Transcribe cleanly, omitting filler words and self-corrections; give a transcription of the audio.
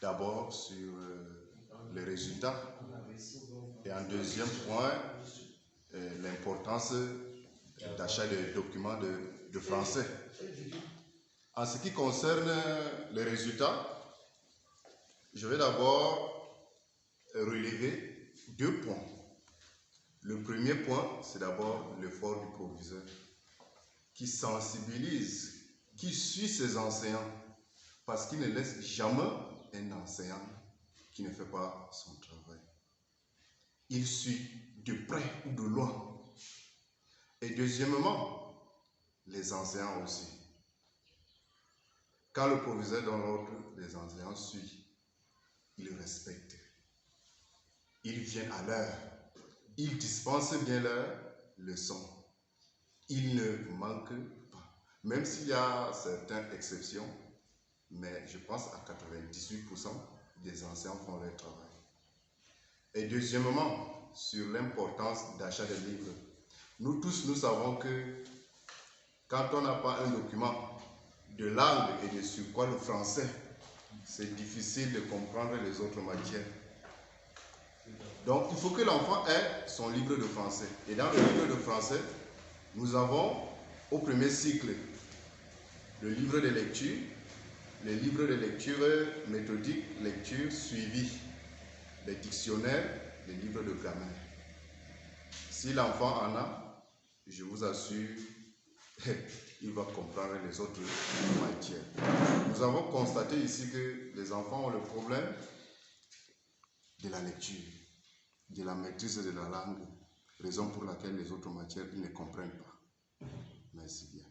d'abord sur les résultats et en deuxième point, l'importance d'achat de documents de français. En ce qui concerne les résultats, je vais d'abord relever 2 points. Le premier point, c'est d'abord l'effort du proviseur qui sensibilise, qui suit ses enseignants parce qu'il ne laisse jamais un enseignant qui ne fait pas son travail. Il suit de près ou de loin. Et deuxièmement, les enseignants aussi. Quand le proviseur donne l'ordre, les enseignants suivent. Ils respectent. Ils viennent à l'heure. Ils dispensent bien leurs leçons. Ils ne manquent pas. Même s'il y a certaines exceptions, mais je pense à 98% des enseignants font leur travail. Et deuxièmement, sur l'importance d'achat des livres. Nous tous, nous savons que quand on n'a pas un document de langue et de surcroît le français, c'est difficile de comprendre les autres matières. Donc, il faut que l'enfant ait son livre de français. Et dans le livre de français, nous avons au premier cycle le livre de lecture, les livres de lecture méthodique, lecture suivie, les dictionnaires, les livres de grammaire. Si l'enfant en a, je vous assure, il va comprendre les autres matières. Nous avons constaté ici que les enfants ont le problème de la lecture, de la maîtrise de la langue, raison pour laquelle les autres matières, ils ne comprennent pas. Merci bien.